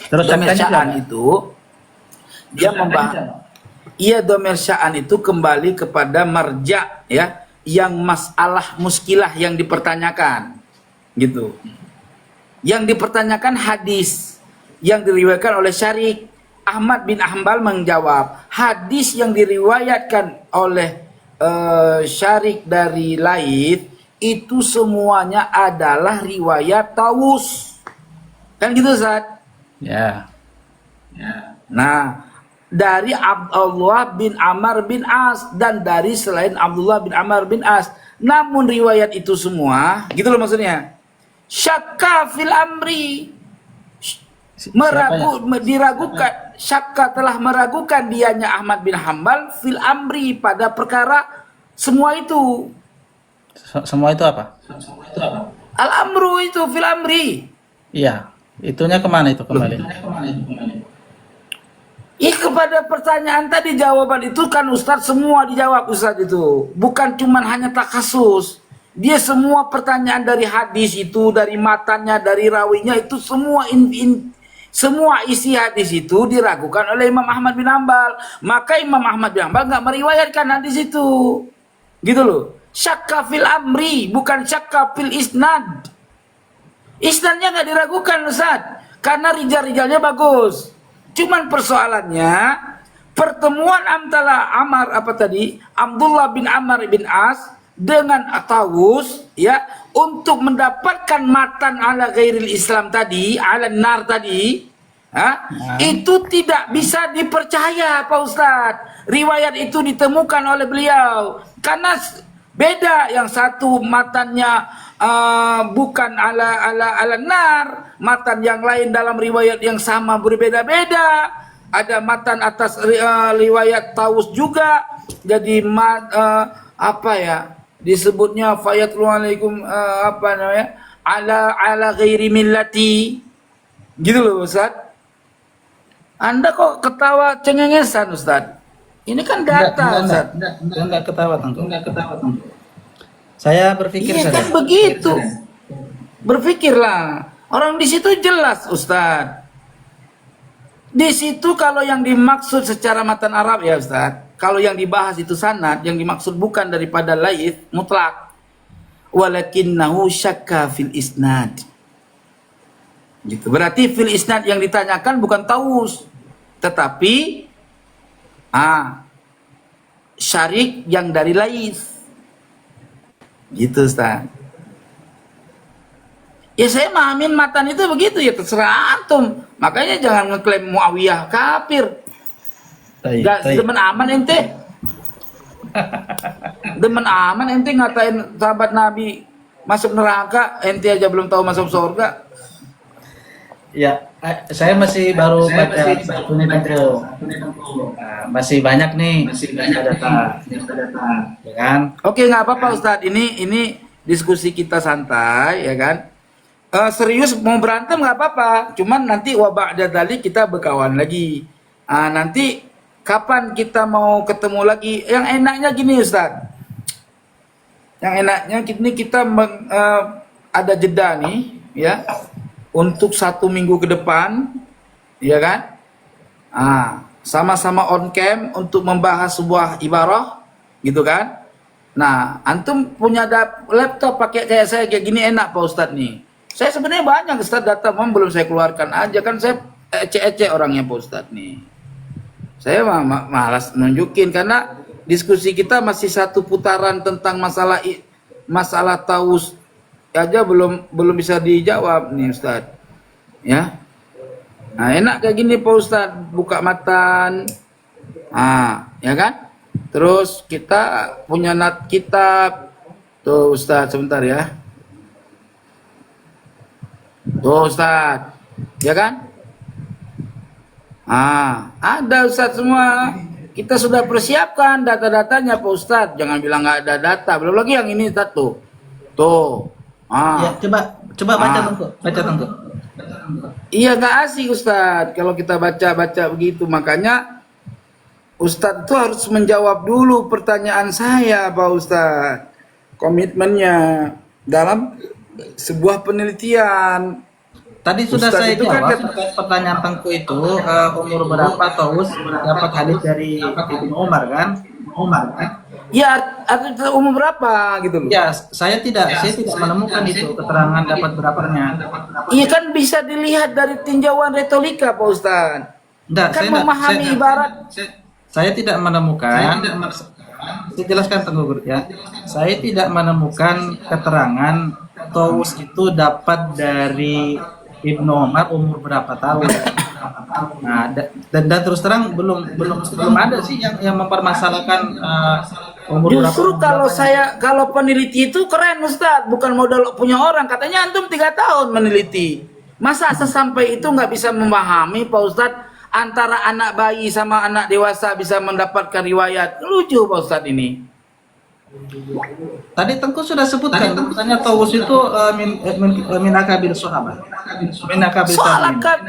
Terus dhamir sya'an itu dia membahas. Iya, dhamir sya'an itu kembali kepada marja ya, yang masalah muskilah yang dipertanyakan. Gitu. Yang dipertanyakan hadis yang diriwayatkan oleh Syarik. Ahmad bin Hambal menjawab, hadis yang diriwayatkan oleh Syarik dari Laits itu semuanya adalah riwayat Tawus. Kan gitu, Ustaz? Ya. Nah, dari Abdullah bin Amr bin As dan dari selain Abdullah bin Amr bin As. Namun riwayat itu semua, gitu loh maksudnya. Syakka fil amri, diragukan syakka telah meragukan dianya Ahmad bin Hambal fil amri pada perkara semua itu. Semua itu apa? Al amru itu fil amri. Iya, itunya kemana itu kembali? Kepada pertanyaan tadi jawaban itu kan Ustadz semua dijawab Ustadz itu. Bukan cuman hanya takasus. Dia semua pertanyaan dari hadis itu, dari matanya, dari rawinya itu semua semua isi hadis itu diragukan oleh Imam Ahmad bin Hambal. Maka Imam Ahmad bin Hambal nggak meriwayatkan hadis itu. Gitu loh. Syakka fil amri, bukan syakka fil isnad. Isnadnya nggak diragukan Ustaz, karena rijal-rijalnya bagus. Cuman persoalannya pertemuan antara Abdullah bin Amr bin As dengan Tawus ya untuk mendapatkan matan ala ghairil Islam tadi, ala nar tadi, itu tidak bisa dipercaya Pak Ustadz. Riwayat itu ditemukan oleh beliau karena beda, yang satu matannya bukan ala nar, matan yang lain dalam riwayat yang sama berbeda-beda. Ada matan atas riwayat Tawus juga, jadi disebutnya fayatlu alaikum ala ghairi millati, gitu loh Ustaz. Anda kok ketawa cengengesan Ustaz? Ini kan data Ustaz. Enggak ketawa Tengku. Saya berpikir iya kan begitu. Berpikirlah. Orang di situ jelas Ustaz. Di situ kalau yang dimaksud secara matan Arab ya Ustaz, kalau yang dibahas itu sanad, yang dimaksud bukan daripada laif mutlak. Walakinnahu syakka fil isnad. Gitu. Berarti fil isnad yang ditanyakan bukan Tawus, tetapi syarik yang dari laif. Gitu Ustaz. Ya saya mahamin matan itu begitu, ya terserah antum. Makanya jangan ngeklaim Muawiyah kafir. Gak demen aman ente. Demen aman ente ngatain sahabat Nabi masuk neraka, ente aja belum tahu masuk surga. Ya, saya masih baru baca satu nih Tengku. Masih banyak nih, data. Ya kan? Oke, nggak apa-apa Ustadz. Ini diskusi kita santai, ya kan? Serius mau berantem nggak apa-apa. Cuman nanti wabak dadali kita berkawan lagi. Nanti kapan kita mau ketemu lagi? Yang enaknya gini Ustadz. Yang enaknya ini kita ada jeda nih, ya. Untuk 1 minggu ke depan, ya kan? Sama-sama on cam untuk membahas sebuah ibarah, gitu kan? Nah, antum punya laptop pakai kayak saya kayak gini enak Pak Ustadz nih. Saya sebenarnya banyak Ustadz data, belum saya keluarkan aja kan, saya ece-ece orangnya Pak Ustadz nih. Saya malas nunjukin karena diskusi kita masih satu putaran tentang masalah Tawus aja belum bisa dijawab nih Ustadz, ya. Nah enak kayak gini Pak Ustadz, buka matan, ya kan. Terus kita punya kitab tuh Ustadz, sebentar ya. Tuh Ustadz, ya kan. Ada Ustadz semua. Kita sudah persiapkan data-datanya Pak Ustadz. Jangan bilang nggak ada data. Belum lagi yang ini tuh. Ya, coba baca Tengku. Iya nggak asik Ustadz kalau kita baca begitu. Makanya Ustadz itu harus menjawab dulu pertanyaan saya Pak Ustadz. Komitmennya dalam sebuah penelitian. Tadi sudah Ustadz saya itu kan jawab pertanyaan Tengku itu, umur berapa Tawus dapat hadis dari Ibnu Umar kan? Ya, umur berapa gitu loh. Ya, saya tidak menemukan itu keterangan dapat berapanya. Iya kan bisa dilihat dari tinjauan retorika Pak Ustadz. Enggak, Kan memahami ibarat. Saya tidak menemukan. Saya jelaskan Tengku ya. Saya tidak menemukan keterangan Tawus itu dapat dari Ibnu Umar umur berapa tahun. Nah, dan terus terang belum ada sih yang mempermasalahkan umur Justru berapa. kalau peneliti itu keren Ustadz, bukan modal punya orang. Katanya antum 3 tahun meneliti. Masa sesampai itu nggak bisa memahami Pak Ustadz antara anak bayi sama anak dewasa bisa mendapatkan riwayat. Lucu Pak Ustadz ini. Tadi Tengku sudah sebutkan, katanya Tawus itu min akabir sahabat. Min akabir Soal tabi'in. akad,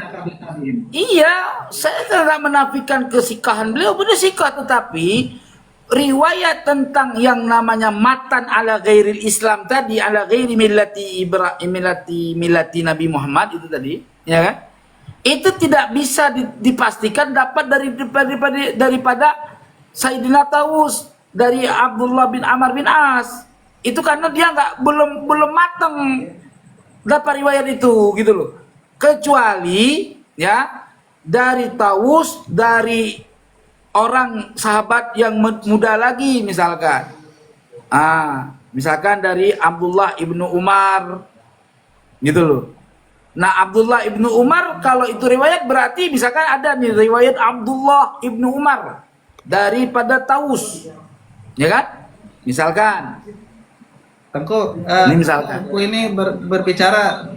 iya, saya tidak menafikan kesikahan beliau, benar sikah, tetapi riwayat tentang yang namanya matan ala ghairil Islam tadi, ala ghairi millati Ibrahim, millati Nabi Muhammad itu tadi, ya kan? Itu tidak bisa dipastikan dapat daripada Sayyidina Tawus dari Abdullah bin Amr bin As. Itu karena dia belum matang dapat riwayat itu, gitu loh. Kecuali ya dari Tawus, dari orang sahabat yang muda lagi misalkan. Misalkan dari Abdullah ibnu Umar, gitu loh. Nah, Abdullah ibnu Umar kalau itu riwayat berarti misalkan ada nih riwayat Abdullah ibnu Umar daripada Tawus, ya kan? Misalkan. Tengku, Ini misalkan. Tengku ini berbicara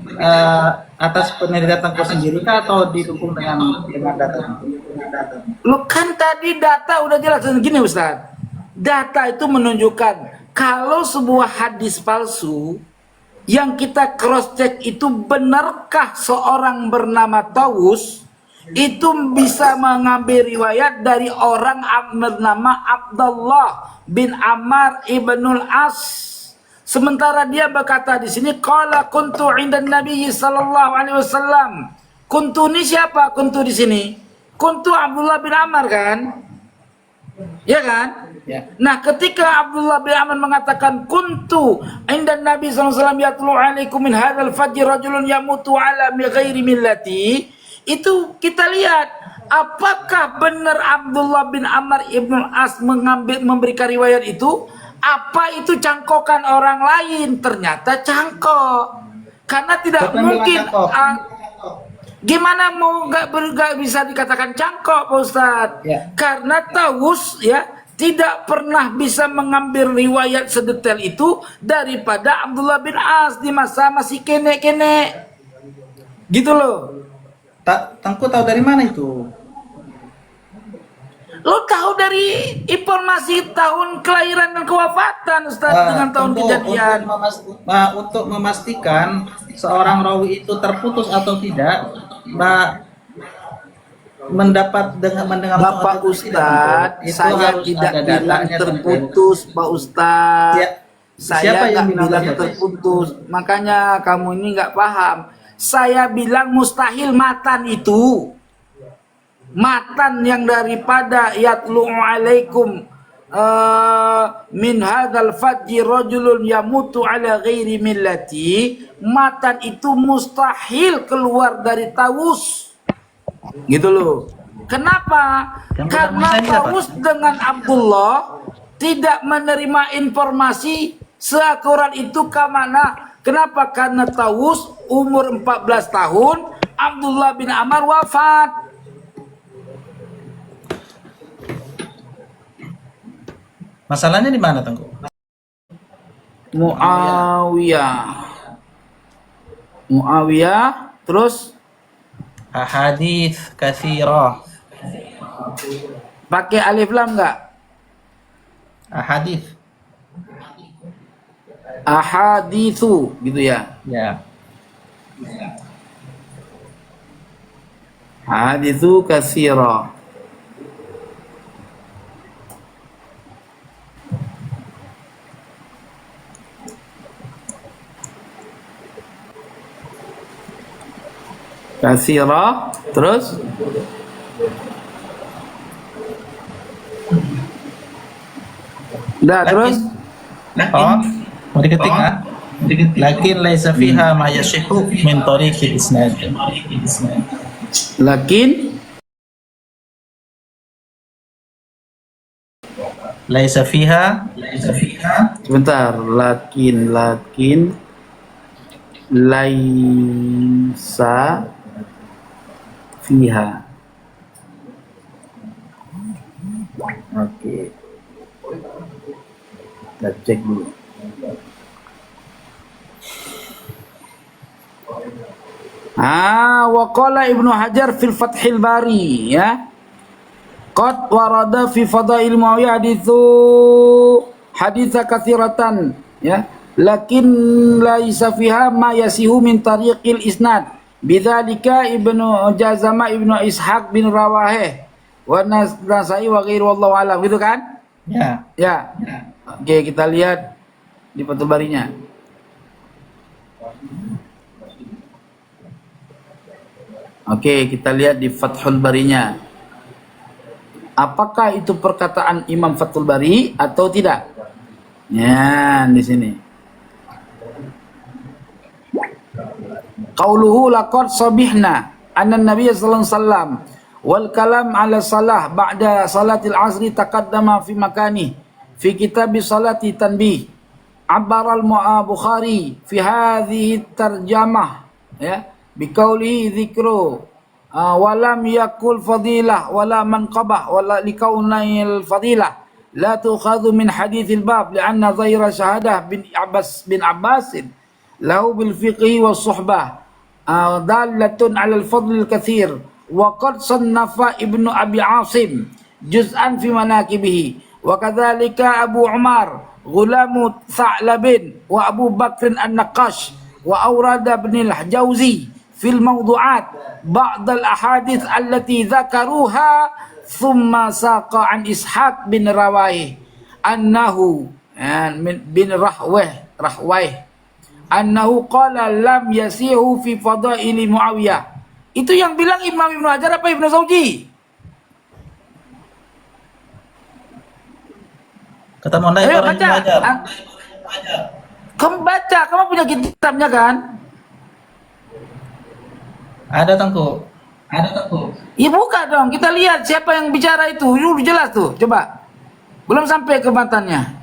atas penelitian Tengku sendiri kah atau didukung dengan data? Lu kan tadi data udah jelas gini Ustaz. Data itu menunjukkan kalau sebuah hadis palsu yang kita cross check itu benarkah seorang bernama Tawus itu bisa mengambil riwayat dari orang bernama Abdullah bin Amr ibnul As. Sementara dia berkata di sini qala kuntu 'indan Nabi sallallahu alaihi wasallam. Kuntu ini siapa? Kuntu di sini. Kuntu Abdullah bin Amr kan? Ya kan? Ya. Nah, ketika Abdullah bin Amr mengatakan kuntu 'indan Nabi sallallahu alaihi wasallam yatlu 'alaikum min hadzal fajr rajulun yamutu 'ala ghairi millati, itu kita lihat apakah benar Abdullah bin Amr ibn As memberikan riwayat itu? Apa itu cangkokan orang lain? Ternyata cangkok. Karena tidak mungkin. Gimana mau nggak bisa dikatakan cangkok, Pak Ustadz? Ya. Karena Tawus ya tidak pernah bisa mengambil riwayat sedetail itu daripada Abdullah bin As di masa masih kene-kene. Gitu loh. Tengku tahu dari mana itu? Lo tahu dari informasi tahun kelahiran dan kewafatan Ustaz dengan tahun kejadian. Untuk memastikan seorang rawi itu terputus atau tidak, mendengar Bapak Ustadz, saya tidak bilang terputus, Pak Ustadz. Saya nggak bilang terputus, makanya kamu ini nggak paham. Saya bilang mustahil matan itu. Matan yang daripada yatlu alaikum min hadzal fajri rajulun yamutu ala ghairi millati, matan itu mustahil keluar dari Tawus, gitu loh. Kenapa? Karena Tawus dengan Abdullah tidak menerima informasi seakurat itu ke mana. Kenapa? Karena Tawus umur 14 tahun, Abdullah bin Amr wafat. Masalahnya di mana, Tengku? Muawiyah, terus Ahadits katsirah. pakai alif lam enggak? Ahadits. Ahaditsu gitu ya. Ya. Haditsu katsira. Katsira, terus terus Mau diketik nggak? Lakin laisa fiha ma yashihu min tariqil isnad. lakin Laisa fiha sebentar, lakin laisa fiha. Oke. Kita cek dulu. Wa qala Ibnu Hajar fil Fathil Bari, ya. Qad warada fi fadail Muawiyah haditsa katsiratan, ya. Lakin laisa fiha ma yasihu min tariqil isnad. Bidzalika Ibnu Jazama Ibnu Ishaq bin Rawaheh wa Nasai wa ghairu wallahu alam, gitu kan? Ya. Ya. Oke, kita lihat di Fathul Barinya. Oke, kita lihat di Fathul Barinya. Apakah itu perkataan Imam Fathul Bari atau tidak? Ya, di sini. Qauluhu laqad sabihna anna Nabiy sallallahu alaihi wasallam wal kalam ala salah ba'da salatil asri taqaddama fi makani fi kitab salati tanbih. Abbara al-Bukhari fi hadhihi tarjamah, ya, biqaulihi dzikru walam yakul fadilah wala manqabah wala likaunil fadilah la tukhadhu min hadithil bab li'anna zahira syahadah bin Abbas lahu bil fiqhi was suhbah dalatun 'ala al-fadl al-katsir wa qad sannafa Ibnu Abi Asim juz'an fi manaqibihi wa kadzalika Abu Umar Ghulamu Tha'labin wa Abu Bakr an-Naqash wa Awrada bin al-Jauzi fil mawdu'at ba'd al-ahadits allati dzakaruha thumma saqa an Ishaq bin Rawayh annahu bin Rahwayh annahu qala lam yasihu fi fadaili Muawiyah. Itu yang bilang Imam Ibnu Hajar apa Ibnu Sauji? Kata Monday Ayo orang baca. Ibnu Hajar. Kamu baca, kamu punya kitabnya kan? Ada Tengku. Ya buka dong, kita lihat siapa yang bicara itu. Udah jelas tuh, coba. Belum sampai ke matanya.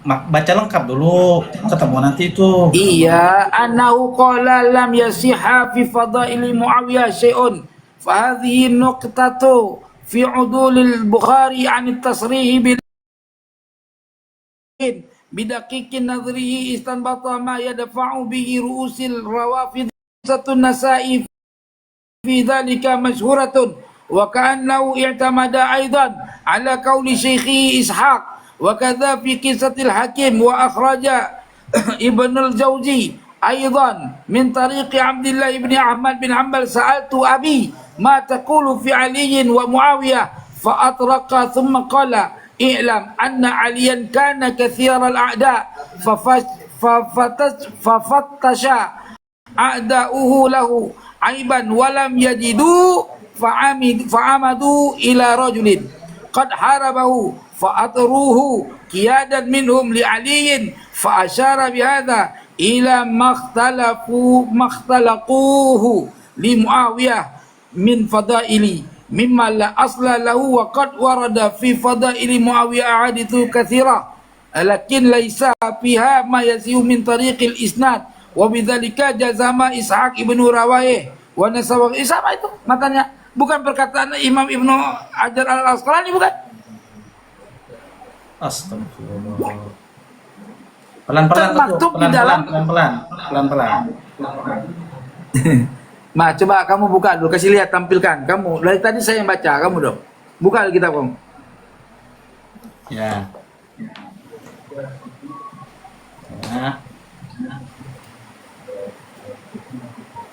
Baca lengkap dulu, ketemu nanti itu. Iya, annahu qala lam yasiha fi fadaili Muawiyah syai'un. Fa hadhihi nuqtatu fi udulil Bukhari 'an at-tasrih bil bidaqiqin nadhrihi istanbata ma yadfa'u bihi ru'usil rawafid satun nasa'i fi dhalika mashhuratun wa ka'annahu i'tamada aidan ala qawli syekhi Ishaq wa kadza fi qisatil Hakim wa akhraja Ibnul Jauzi aidan min tariqi Abdullah ibn Ahmad bin Hanbal sa'altu abi ma taqulu fi Ali wa Muawiyah fa atraqa thumma qala i'lam anna aliyan kana kathira al-a'da fafattasha a'da'uhu lahu aiban walam yajidu fa'amadu ila rajulin qad harabahu fa'atruhu qiyadan minhum li aliyin fa'ashara bihadha ila makhtalaquhu li Muawiyah min fadaili mimma la asla lahu wa qad warada fi fadaili Muawiyah ahadithu katsira lakin laisa fiha ma yasihu min tariqil isnad wa bidzalika jazama Ishaq ibnu Rawayh wa nasawa sama itu matanya, bukan perkataan Imam Ibnu Hajar al-Asqalani, bukan. Astagfirullah. Pelan-pelan Termaktub di dalam pelan-pelan. Ma, coba kamu buka dulu, kasih lihat, tampilkan. Kamu, dari tadi saya yang baca, kamu dong. Buka kitab kamu. Ya. Ya.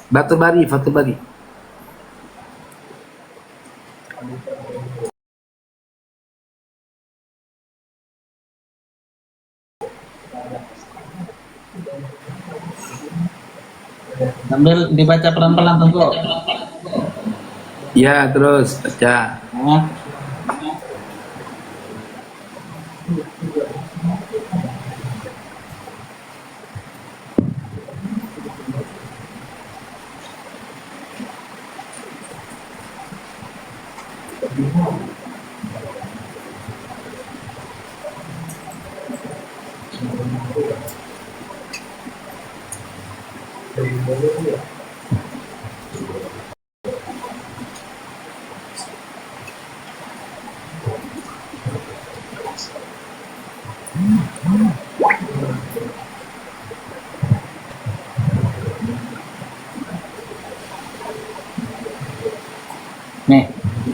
Fathul Bari. Sambil dibaca pelan-pelan Tengku. Ya, terus baca. Ya.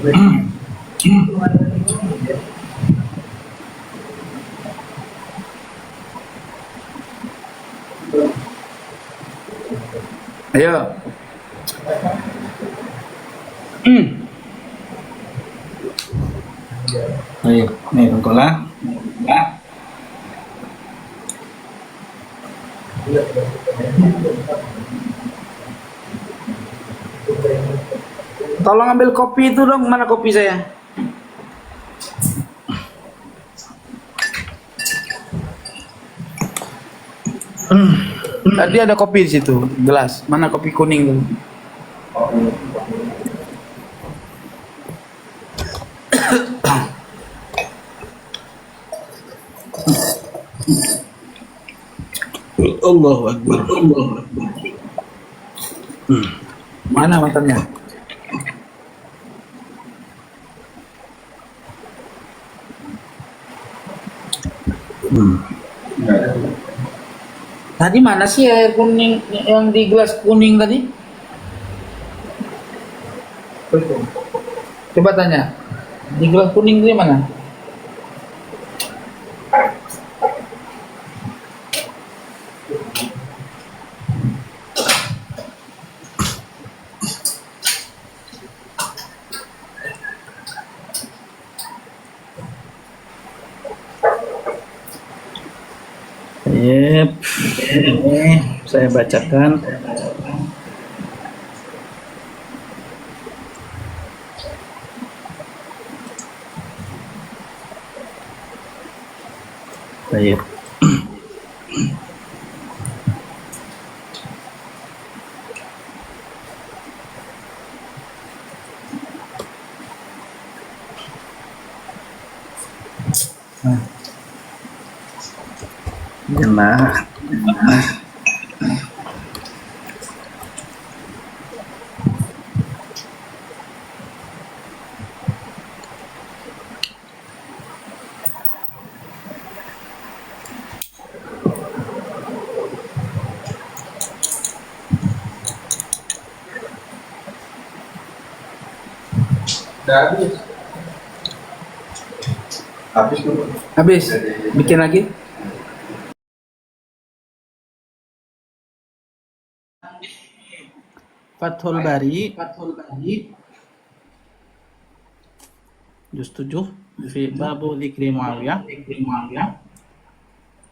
Ayo. Baik, nih tengkola. Tolong ambil kopi itu dong, mana kopi saya? Tadi ada kopi di situ, gelas. Mana kopi kuning tuh? Allahu Akbar. Allahu Akbar. Mana matanya? Tadi mana sih air kuning yang di gelas kuning tadi? Coba tanya. Di gelas kuning itu mana? Yep. Ini saya bacakan. Baik. Nah. Habis dulu. Habis. Bikin lagi. Fathul Bari juz 7 fi babu dzikri Muawiyah.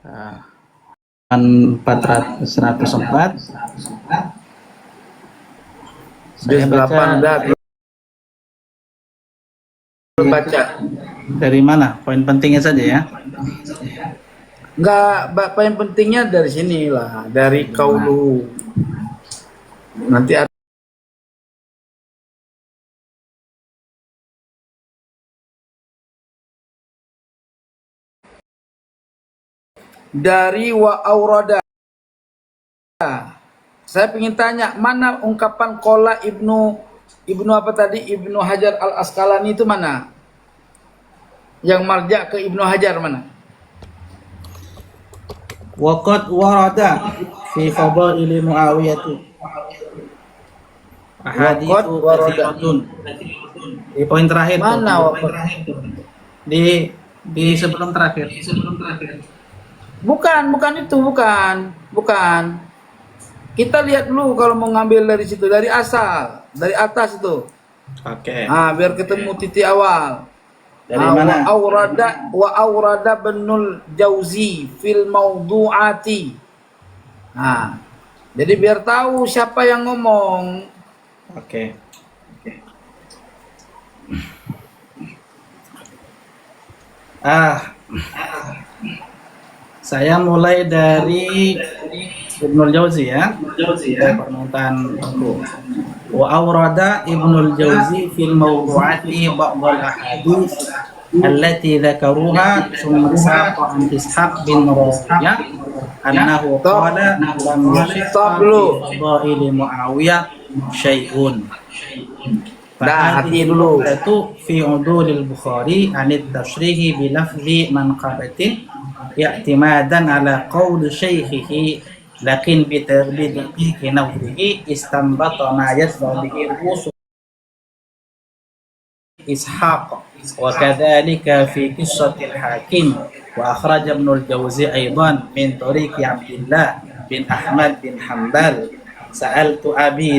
Nah, 104. Saya baca dari mana? Poin pentingnya saja ya. Enggak, poin pentingnya dari sini lah, dari kaulu. Nanti ada dari wa aurada. Saya ingin tanya, mana ungkapan qala Ibnu apa tadi? Ibnu Hajar Al-Asqalani itu mana? Yang marja ke Ibnu Hajar mana? Waqad warada fi fadaili Muawiyah. Ahaditsu katsiratun. Di poin terakhir Mana tuh. waqad? Di sebelum terakhir. Bukan itu, bukan. Kita lihat dulu kalau mau ngambil dari situ, dari asal, dari atas itu. Oke. Ah, biar ketemu titik awal. Dari mana? Wa aurada Ibnul Jauzi fil mawdu'ati. Nah, jadi biar tahu siapa yang ngomong. Oke. Saya mulai dari Ibnul Jauzi ya. Permintaan aku. Wa awrada Ibnul Jauzi fil mawdu'ati ba'dal ahadits allati dzakaruha thumma saqa an Ishaq bin Rabi'ah annahu qala lam yashqa fadaili Muawiyah syai'un. Dah, hati dulu. Itu fi udulil Bukhari anid tashrihi bi lafzi manqabatin i'timadan ala qawl shaykhihi lakin bi tagbidihi nawrihi istanbata ma yasba bihi rusul إسحاق وكذلك في قصة الحاكم وأخرج ابن الجوزي أيضا من طريق عبد الله بن أحمد بن حنبل سألت أبي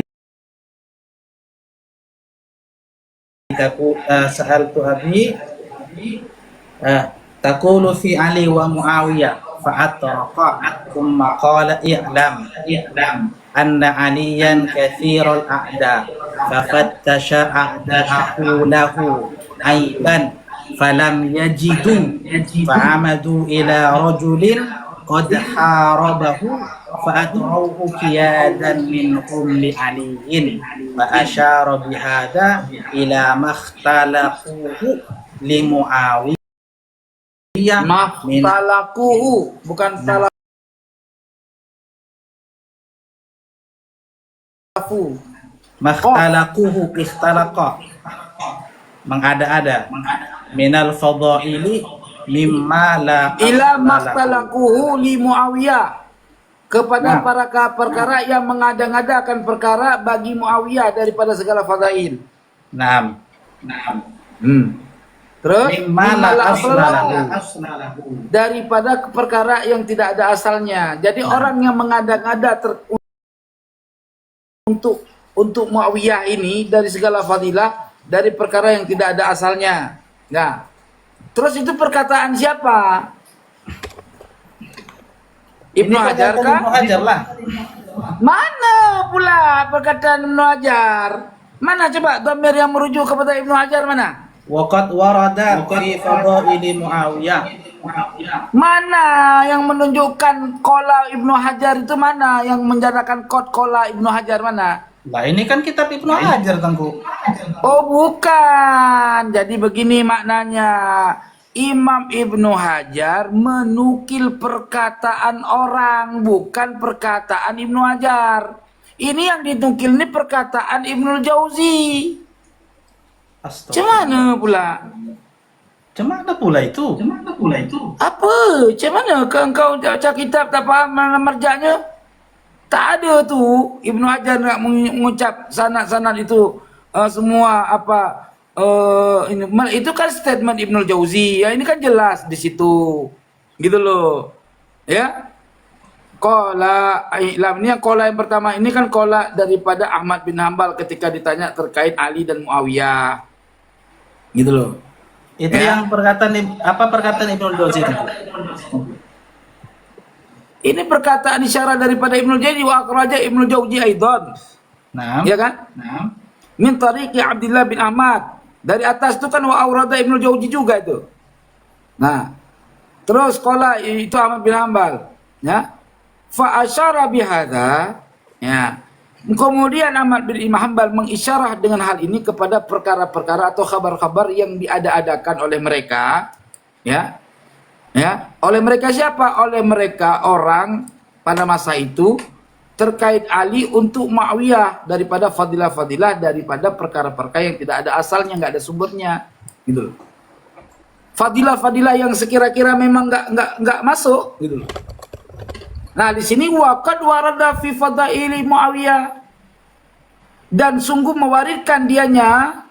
تقول في علي ومعاوية فأطرق ثم قال اعلم أن عليا كثير الأعداء ففتش أعداءه له عيبا فلم يجدوا فعمدوا إلى رجل قد حاربه فأدعوه قيادا منهم لعلي فأشار بهذا إلى ما اختلقوه لمعاوية Mahtalakuhu, bukan talafu. Makhtalaquhu ikhtalaqa mengada-ada minal fadaili mimma la Ila makhtalakuhu li Muawiyah, kepada para perkara yang mengada-ngadakan perkara bagi Muawiyah daripada segala fadail. Naam. Terus Mimma la asla daripada perkara yang tidak ada asalnya. Jadi orang yang mengada-ngada untuk Muawiyah ini dari segala fadilah dari perkara yang tidak ada asalnya. Nah, terus itu perkataan siapa? Ibnu Hajar kah? Ibnu Hajar lah. Mana pula perkataan Ibnu Hajar? Mana coba dhamir yang merujuk kepada Ibnu Hajar mana? Waqad warada fi fadaili Muawiyah. Mana yang menunjukkan kola Ibnu Hajar itu mana? Yang menjadikan kod kola Ibnu Hajar mana? Lah ini kan kitab Ibnu Hajar, Tengku. Oh bukan. Jadi begini maknanya. Imam Ibnu Hajar menukil perkataan orang, bukan perkataan Ibnu Hajar. Ini yang dinukil ini perkataan Ibnul Jauzi. Cemana pula? Cemana pula itu? Apa? Cemana kau baca kitab tak faham mana marjanya? Tak ada tu Ibnu Hajar nak mengucap sanad-sanad itu semua apa ini itu kan statement Ibnul Jauzi. Ya ini kan jelas di situ. Gitu loh. Ya. Qala Ilam ini yang qala yang pertama ini kan qala daripada Ahmad bin Hambal ketika ditanya terkait Ali dan Muawiyah. Gitu loh. Itu yang perkataan Ibnul Jauzi itu. Ini perkataan isyarat daripada Ibnul Jauzi wa akhraja Ibnul Jauzi aidan. Nah, Ya kan? Min tariqi Abdullah bin Ahmad. Dari atas itu kan wa aurada Ibnul Jauzi juga itu. Nah, terus qala itu Ahmad bin Hambal, ya. Fa asyara bihadza, ya. Kemudian Ahmad bin Hambal mengisyarah dengan hal ini kepada perkara-perkara atau kabar-kabar yang diada-adakan oleh mereka, ya. Ya, oleh mereka siapa? Oleh mereka orang pada masa itu terkait Ali untuk Muawiyah daripada fadilah-fadilah daripada perkara-perkara yang tidak ada asalnya, nggak ada sumbernya, gitu loh. Fadilah-fadilah yang sekira-kira memang nggak masuk, gitu loh. Nah, di sini waqad warada fi fadaili Muawiyah, dan sungguh mewaridkan dianya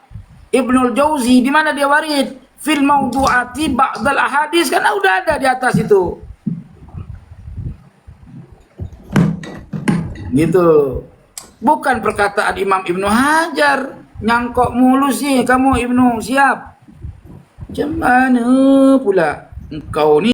Ibnul Jauzi. Di mana dia warid? Fil mawdu'ati ba'dal ahadis, karena udah ada di atas itu. Gitu. Bukan perkataan Imam Ibnu Hajar. Nyangkok mulu sih kamu Ibnu, siap. Macam mana pula engkau ni?